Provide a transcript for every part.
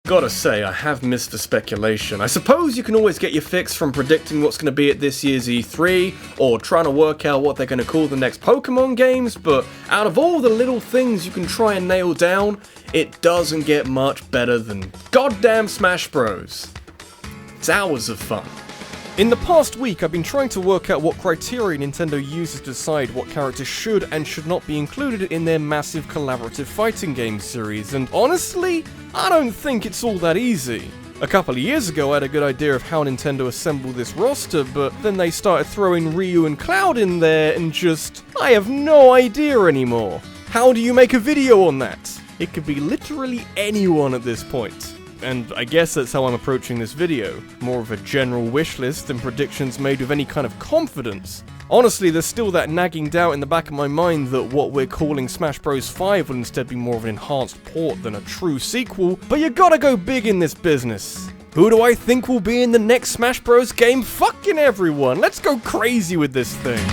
Gotta say, I have missed the speculation. I suppose you can always get your fix from predicting what's going to be at this year's E3, or trying to work out what they're going to call the next Pokemon games, but out of all the little things you can try and nail down, it doesn't get much better than goddamn Smash Bros. It's hours of fun. In the past week, I've been trying to work out what criteria Nintendo uses to decide what characters should and should not be included in their massive collaborative fighting game series, and honestly, I don't think it's all that easy. A couple of years ago, I had a good idea of how Nintendo assembled this roster, but then they started throwing Ryu and Cloud in there and I have no idea anymore. How do you make a video on that? It could be literally anyone at this point. And I guess that's how I'm approaching this video. More of a general wish list than predictions made with any kind of confidence. Honestly, there's still that nagging doubt in the back of my mind that what we're calling Smash Bros. 5 will instead be more of an enhanced port than a true sequel, but you gotta go big in this business. Who do I think will be in the next Smash Bros. Game? Fucking everyone! Let's go crazy with this thing!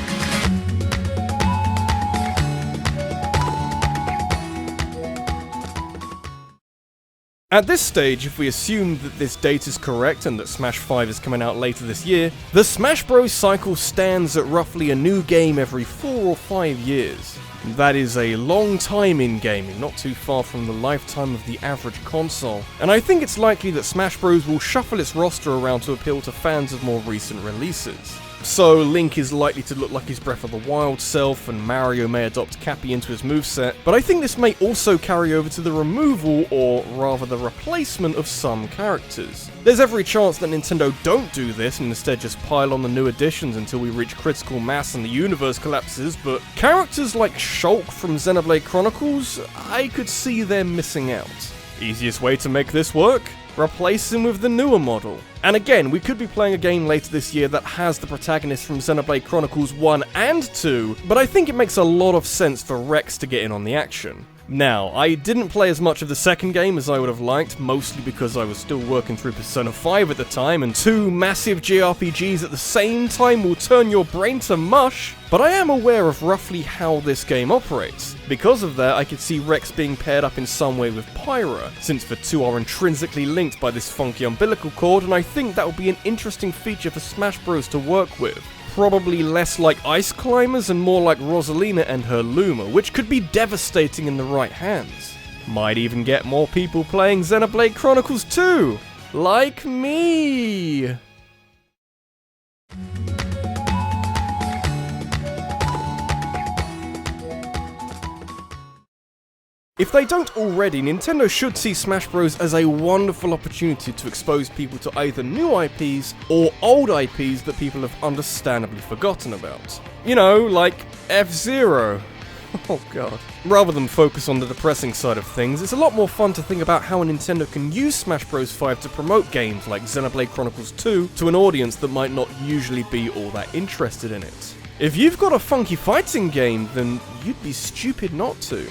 At this stage, if we assume that this date is correct and that Smash 5 is coming out later this year, the Smash Bros. Cycle stands at roughly a new game every 4 or 5 years. That is a long time in gaming, not too far from the lifetime of the average console, and I think it's likely that Smash Bros. Will shuffle its roster around to appeal to fans of more recent releases. So Link is likely to look like his Breath of the Wild self, and Mario may adopt Cappy into his moveset, but I think this may also carry over to the removal, or rather the replacement, of some characters. There's every chance that Nintendo don't do this and instead just pile on the new additions until we reach critical mass and the universe collapses, but characters like Shulk from Xenoblade Chronicles, I could see them missing out. Easiest way to make this work? Replace him with the newer model. And again, we could be playing a game later this year that has the protagonist from Xenoblade Chronicles 1 and 2, but I think it makes a lot of sense for Rex to get in on the action. Now, I didn't play as much of the second game as I would have liked, mostly because I was still working through Persona 5 at the time, and 2 massive JRPGs at the same time will turn your brain to mush, but I am aware of roughly how this game operates. Because of that, I could see Rex being paired up in some way with Pyra, since the two are intrinsically linked by this funky umbilical cord, and I think that would be an interesting feature for Smash Bros. To work with. Probably less like Ice Climbers and more like Rosalina and her Luma, which could be devastating in the right hands. Might even get more people playing Xenoblade Chronicles 2! Like me! If they don't already, Nintendo should see Smash Bros. As a wonderful opportunity to expose people to either new IPs or old IPs that people have understandably forgotten about. You know, like F-Zero. Oh god. Rather than focus on the depressing side of things, it's a lot more fun to think about how Nintendo can use Smash Bros. 5 to promote games like Xenoblade Chronicles 2 to an audience that might not usually be all that interested in it. If you've got a funky fighting game, then you'd be stupid not to.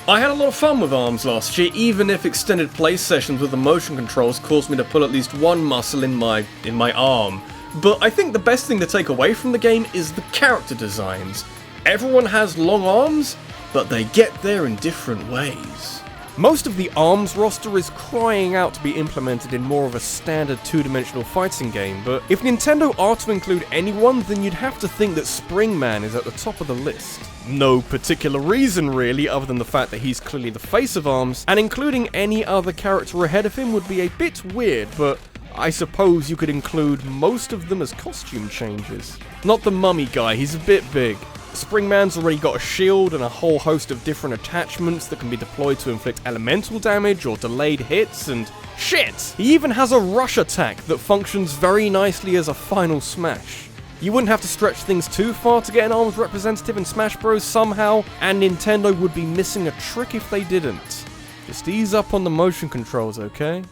I had a lot of fun with ARMS last year, even if extended play sessions with the motion controls caused me to pull at least one muscle in my arm. But I think the best thing to take away from the game is the character designs. Everyone has long arms, but they get there in different ways. Most of the ARMS roster is crying out to be implemented in more of a standard two-dimensional fighting game, but if Nintendo are to include anyone, then you'd have to think that Springman is at the top of the list. No particular reason really, other than the fact that he's clearly the face of ARMS, and including any other character ahead of him would be a bit weird, but I suppose you could include most of them as costume changes. Not the mummy guy, he's a bit big. Springman's already got a shield and a whole host of different attachments that can be deployed to inflict elemental damage or delayed hits, and shit! He even has a rush attack that functions very nicely as a final smash. You wouldn't have to stretch things too far to get an ARMS representative in Smash Bros. Somehow, and Nintendo would be missing a trick if they didn't. Just ease up on the motion controls, okay?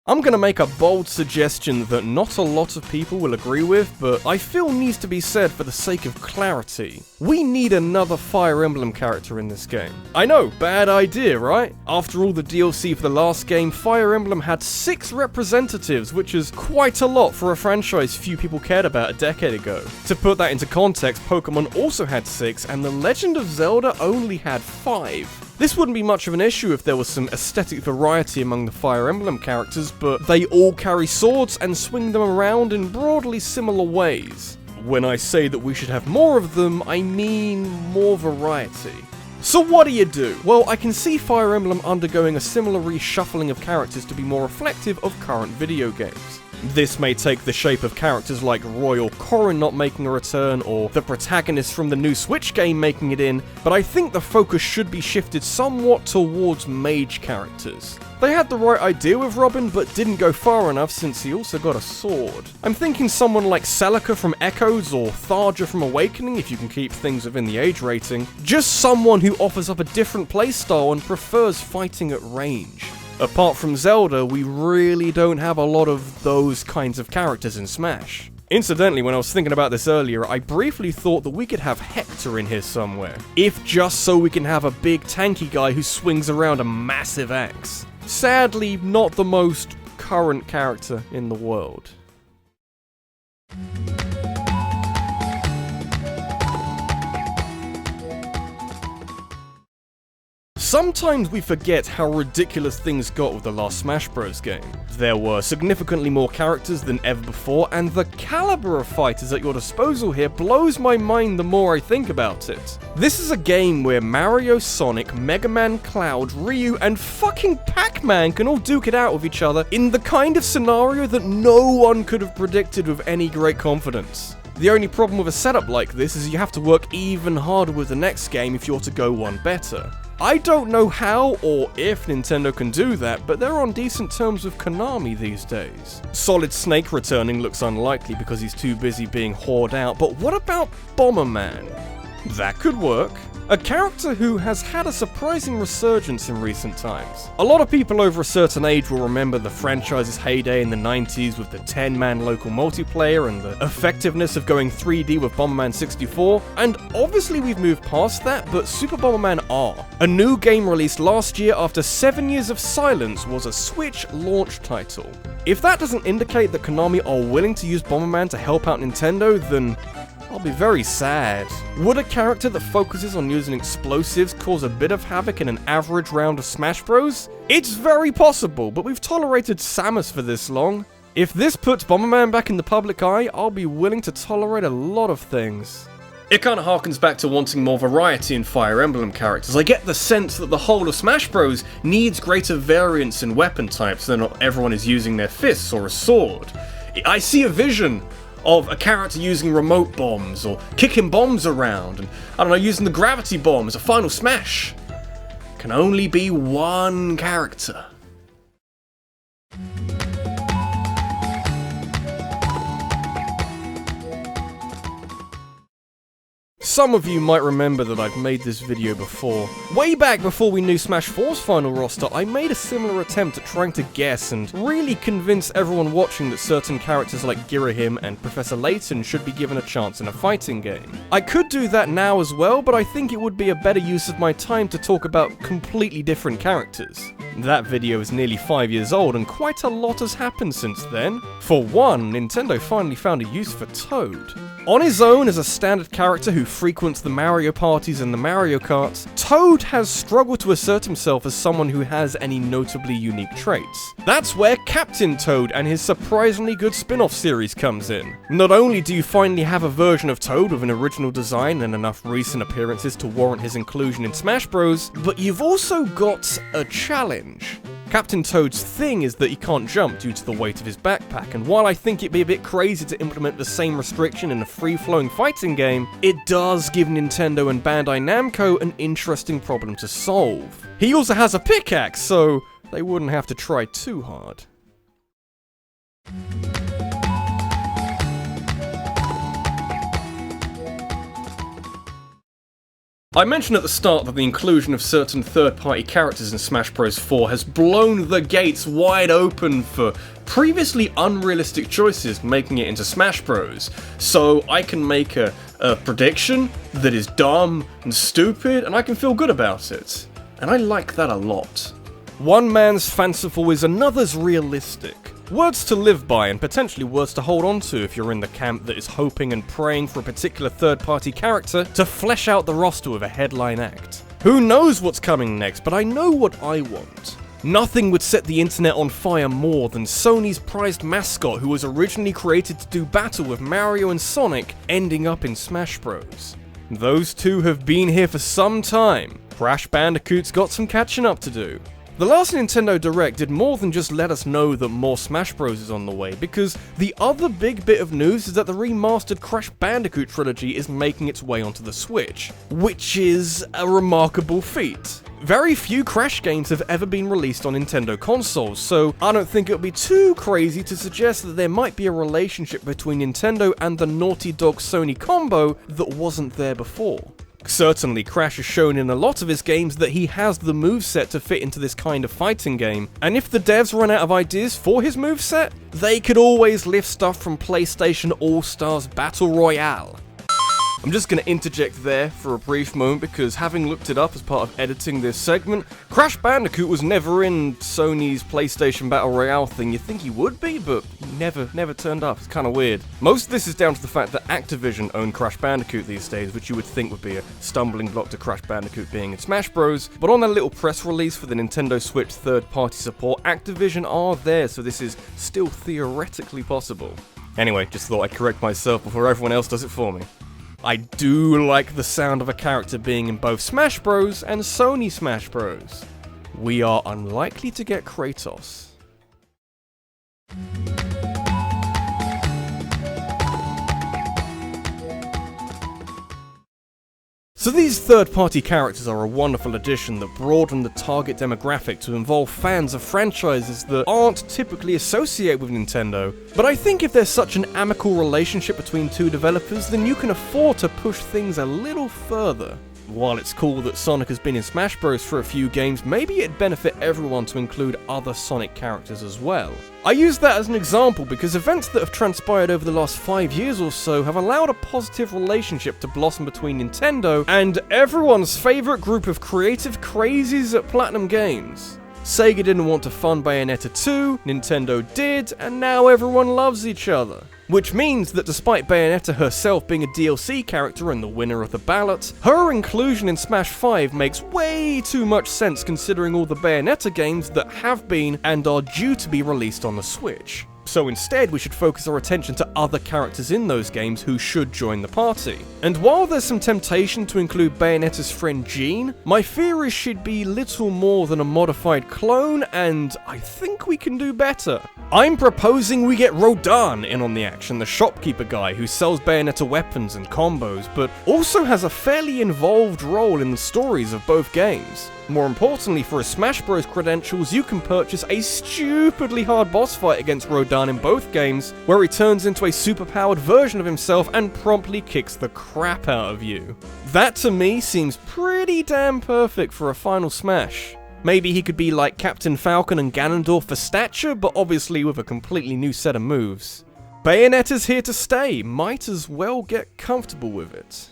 I'm gonna make a bold suggestion that not a lot of people will agree with, but I feel needs to be said for the sake of clarity. We need another Fire Emblem character in this game. I know, bad idea, right? After all the DLC for the last game, Fire Emblem had 6 representatives, which is quite a lot for a franchise few people cared about a decade ago. To put that into context, Pokemon also had 6, and The Legend of Zelda only had 5. This wouldn't be much of an issue if there was some aesthetic variety among the Fire Emblem characters, but they all carry swords and swing them around in broadly similar ways. When I say that we should have more of them, I mean more variety. So what do you do? Well, I can see Fire Emblem undergoing a similar reshuffling of characters to be more reflective of current video games. This may take the shape of characters like Royal Corrin not making a return, or the protagonist from the new Switch game making it in, but I think the focus should be shifted somewhat towards Mage characters. They had the right idea with Rodin, but didn't go far enough since he also got a sword. I'm thinking someone like Celica from Echoes, or Tharja from Awakening if you can keep things within the age rating. Just someone who offers up a different playstyle and prefers fighting at range. Apart from Zelda, we really don't have a lot of those kinds of characters in Smash. Incidentally, when I was thinking about this earlier, I briefly thought that we could have Hector in here somewhere, if just so we can have a big tanky guy who swings around a massive axe. Sadly, not the most current character in the world. Sometimes we forget how ridiculous things got with the last Smash Bros. Game. There were significantly more characters than ever before, and the caliber of fighters at your disposal here blows my mind the more I think about it. This is a game where Mario, Sonic, Mega Man, Cloud, Ryu, and fucking Pac-Man can all duke it out with each other in the kind of scenario that no one could have predicted with any great confidence. The only problem with a setup like this is you have to work even harder with the next game if you're to go one better. I don't know how or if Nintendo can do that, but they're on decent terms with KONAMI these days. Solid Snake returning looks unlikely because he's too busy being whored out, but what about Bomberman? That could work. A character who has had a surprising resurgence in recent times. A lot of people over a certain age will remember the franchise's heyday in the 90s with the 10-man local multiplayer and the effectiveness of going 3D with Bomberman 64, and obviously we've moved past that, but Super Bomberman R, a new game released last year after 7 years of silence, was a Switch launch title. If that doesn't indicate that KONAMI are willing to use Bomberman to help out Nintendo, then I'll be very sad. Would a character that focuses on using explosives cause a bit of havoc in an average round of Smash Bros? It's very possible, but we've tolerated Samus for this long. If this puts Bomberman back in the public eye, I'll be willing to tolerate a lot of things. It kinda harkens back to wanting more variety in Fire Emblem characters. I get the sense that the whole of Smash Bros needs greater variance in weapon types so not everyone is using their fists or a sword. I see a vision of a character using remote bombs, or kicking bombs around, and I don't know, using the gravity bomb as a final smash. Can only be one character. Some of you might remember that I've made this video before. Way back before we knew Smash 4's final roster, I made a similar attempt at trying to guess and really convince everyone watching that certain characters like Girahim and Professor Layton should be given a chance in a fighting game. I could do that now as well, but I think it would be a better use of my time to talk about completely different characters. That video is nearly 5 years old and quite a lot has happened since then. For one, Nintendo finally found a use for Toad. On his own as a standard character who frequents the Mario parties and the Mario Karts, Toad has struggled to assert himself as someone who has any notably unique traits. That's where Captain Toad and his surprisingly good spin-off series comes in. Not only do you finally have a version of Toad with an original design and enough recent appearances to warrant his inclusion in Smash Bros, but you've also got a challenge. Captain Toad's thing is that he can't jump due to the weight of his backpack, and while I think it'd be a bit crazy to implement the same restriction in a free-flowing fighting game, it does give Nintendo and Bandai Namco an interesting problem to solve. He also has a pickaxe, so they wouldn't have to try too hard. I mentioned at the start that the inclusion of certain third-party characters in Smash Bros. 4 has blown the gates wide open for previously unrealistic choices making it into Smash Bros. So I can make a prediction that is dumb and stupid, and I can feel good about it. And I like that a lot. One man's fanciful is another's realistic. Words to live by, and potentially words to hold on to if you're in the camp that is hoping and praying for a particular third-party character to flesh out the roster with a headline act. Who knows what's coming next, but I know what I want. Nothing would set the internet on fire more than Sony's prized mascot, who was originally created to do battle with Mario and Sonic, ending up in Smash Bros. Those two have been here for some time. Crash Bandicoot's got some catching up to do. The last Nintendo Direct did more than just let us know that more Smash Bros is on the way, because the other big bit of news is that the remastered Crash Bandicoot trilogy is making its way onto the Switch, which is a remarkable feat. Very few Crash games have ever been released on Nintendo consoles, so I don't think it would be too crazy to suggest that there might be a relationship between Nintendo and the Naughty Dog Sony combo that wasn't there before. Certainly, Crash has shown in a lot of his games that he has the moveset to fit into this kind of fighting game, and if the devs run out of ideas for his moveset, they could always lift stuff from PlayStation All-Stars Battle Royale. I'm just going to interject there for a brief moment because having looked it up as part of editing this segment, Crash Bandicoot was never in Sony's PlayStation Battle Royale thing. You'd think he would be, but he never turned up. It's kind of weird. Most of this is down to the fact that Activision own Crash Bandicoot these days, which you would think would be a stumbling block to Crash Bandicoot being in Smash Bros. But on their little press release for the Nintendo Switch third-party support, Activision are there, so this is still theoretically possible. Anyway, just thought I'd correct myself before everyone else does it for me. I do like the sound of a character being in both Smash Bros. And Sony Smash Bros. We are unlikely to get Kratos. So these third-party characters are a wonderful addition that broaden the target demographic to involve fans of franchises that aren't typically associated with Nintendo. But I think if there's such an amicable relationship between two developers, then you can afford to push things a little further. While it's cool that Sonic has been in Smash Bros for a few games, maybe it'd benefit everyone to include other Sonic characters as well. I use that as an example because events that have transpired over the last 5 years or so have allowed a positive relationship to blossom between Nintendo and everyone's favourite group of creative crazies at Platinum Games. Sega didn't want to fund Bayonetta 2, Nintendo did, and now everyone loves each other. Which means that despite Bayonetta herself being a DLC character and the winner of the ballot, her inclusion in Smash 5 makes way too much sense considering all the Bayonetta games that have been and are due to be released on the Switch. So instead, we should focus our attention to other characters in those games who should join the party. And while there's some temptation to include Bayonetta's friend Jean, my fear is she'd be little more than a modified clone, and I think we can do better. I'm proposing we get Rodin in on the action, the shopkeeper guy who sells Bayonetta weapons and combos, but also has a fairly involved role in the stories of both games. More importantly, for his Smash Bros credentials, you can purchase a stupidly hard boss fight against Rodin in both games, where he turns into a superpowered version of himself and promptly kicks the crap out of you. That to me seems pretty damn perfect for a final Smash. Maybe he could be like Captain Falcon and Ganondorf for stature, but obviously with a completely new set of moves. Bayonetta's here to stay, might as well get comfortable with it.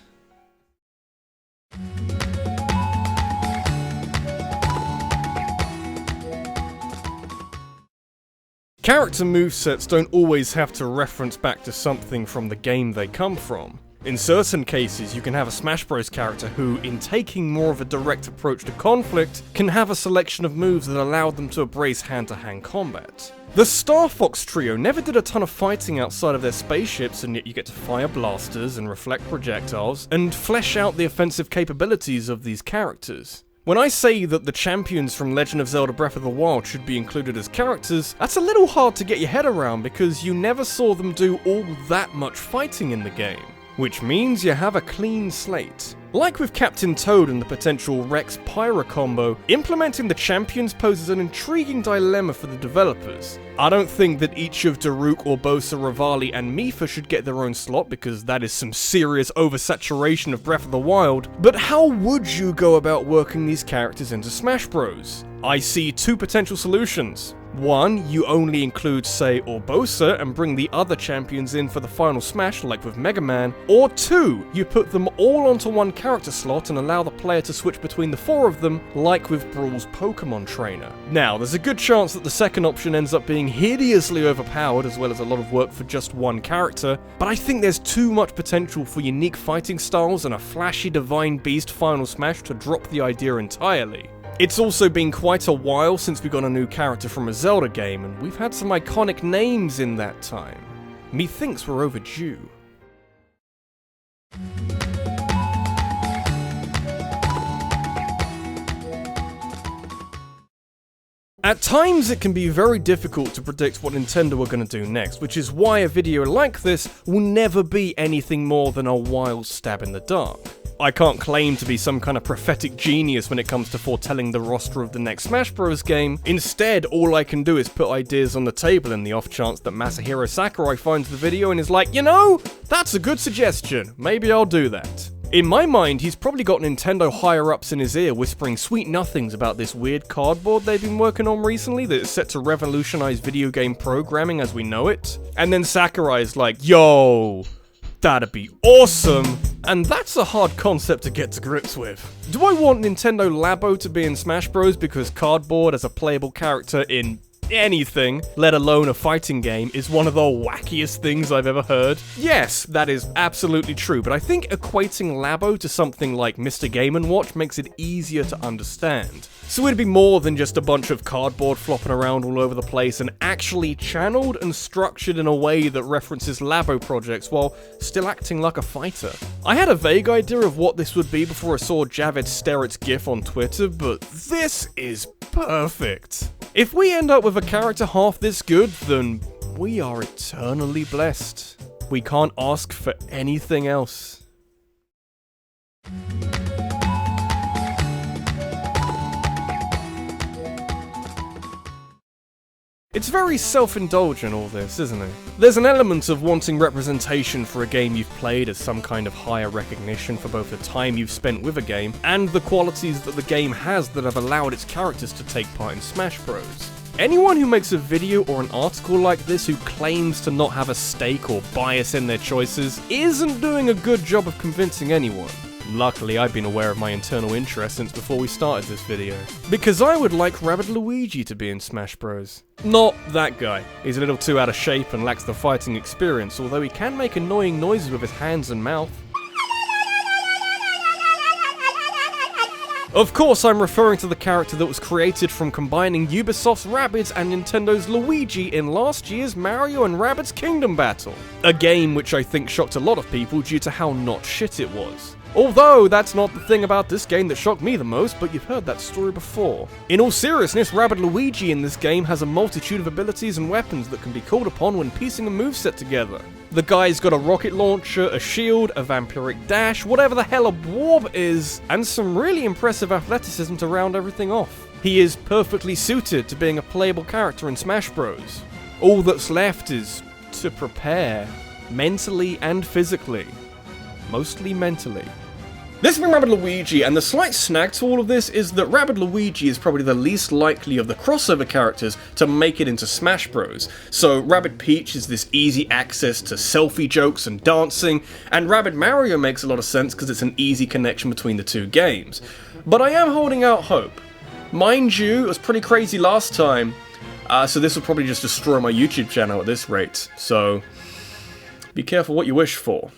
Character movesets don't always have to reference back to something from the game they come from. In certain cases, you can have a Smash Bros character who, in taking more of a direct approach to conflict, can have a selection of moves that allow them to embrace hand-to-hand combat. The Star Fox trio never did a ton of fighting outside of their spaceships, and yet you get to fire blasters and reflect projectiles, and flesh out the offensive capabilities of these characters. When I say that the champions from Legend of Zelda Breath of the Wild should be included as characters, that's a little hard to get your head around because you never saw them do all that much fighting in the game. which means you have a clean slate. Like with Captain Toad and the potential Rex-Pyra combo, implementing the champions poses an intriguing dilemma for the developers. I don't think that each of Daruk, Urbosa, Revali, and Mipha should get their own slot, because that is some serious oversaturation of Breath of the Wild, but how would you go about working these characters into Smash Bros? I see two potential solutions. One, you only include, say, Urbosa and bring the other champions in for the final smash like with Mega Man. Or two, you put them all onto one character slot and allow the player to switch between the four of them like with Brawl's Pokemon Trainer. Now, there's a good chance that the second option ends up being hideously overpowered as well as a lot of work for just one character, but I think there's too much potential for unique fighting styles and a flashy Divine Beast final smash to drop the idea entirely. It's also been quite a while since we got a new character from a Zelda game, and we've had some iconic names in that time. Methinks we're overdue. At times it can be very difficult to predict what Nintendo are going to do next, which is why a video like this will never be anything more than a wild stab in the dark. I can't claim to be some kind of prophetic genius when it comes to foretelling the roster of the next Smash Bros. Game. Instead, all I can do is put ideas on the table in the off chance that Masahiro Sakurai finds the video and is like, you know, that's a good suggestion, maybe I'll do that. In my mind, he's probably got Nintendo higher-ups in his ear whispering sweet nothings about this weird cardboard they've been working on recently that is set to revolutionize video game programming as we know it. And then Sakurai's like, yo, that'd be awesome! And that's a hard concept to get to grips with. Do I want Nintendo Labo to be in Smash Bros. Because cardboard as a playable character in anything, let alone a fighting game, is one of the wackiest things I've ever heard? Yes, that is absolutely true, but I think equating Labo to something like Mr. Game & Watch makes it easier to understand. So it'd be more than just a bunch of cardboard flopping around all over the place and actually channeled and structured in a way that references Labo projects while still acting like a fighter. I had a vague idea of what this would be before I saw Javed Sterrett's gif on Twitter, but this is perfect. If we end up with a character half this good, then we are eternally blessed. We can't ask for anything else. It's very self-indulgent, all this, isn't it? There's an element of wanting representation for a game you've played as some kind of higher recognition for both the time you've spent with a game and the qualities that the game has that have allowed its characters to take part in Smash Bros. Anyone who makes a video or an article like this who claims to not have a stake or bias in their choices isn't doing a good job of convincing anyone. Luckily, I've been aware of my internal interest since before we started this video. Because I would like RabbidLuigi to be in Smash Bros. Not that guy. He's a little too out of shape and lacks the fighting experience, although he can make annoying noises with his hands and mouth. Of course, I'm referring to the character that was created from combining Ubisoft's Rabbids and Nintendo's Luigi in last year's Mario and Rabbids Kingdom Battle. A game which I think shocked a lot of people due to how not shit it was. Although, that's not the thing about this game that shocked me the most, but you've heard that story before. In all seriousness, RabbidLuigi in this game has a multitude of abilities and weapons that can be called upon when piecing a moveset together. The guy's got a rocket launcher, a shield, a vampiric dash, whatever the hell a warp is, and some really impressive athleticism to round everything off. He is perfectly suited to being a playable character in Smash Bros. All that's left is to prepare, mentally and physically. Mostly mentally. This has been RabbidLuigi, and the slight snag to all of this is that RabbidLuigi is probably the least likely of the crossover characters to make it into Smash Bros. So Rabbid Peach is this easy access to selfie jokes and dancing, and Rabbid Mario makes a lot of sense because it's an easy connection between the two games. But I am holding out hope. Mind you, it was pretty crazy last time, so this will probably just destroy my YouTube channel at this rate, so be careful what you wish for.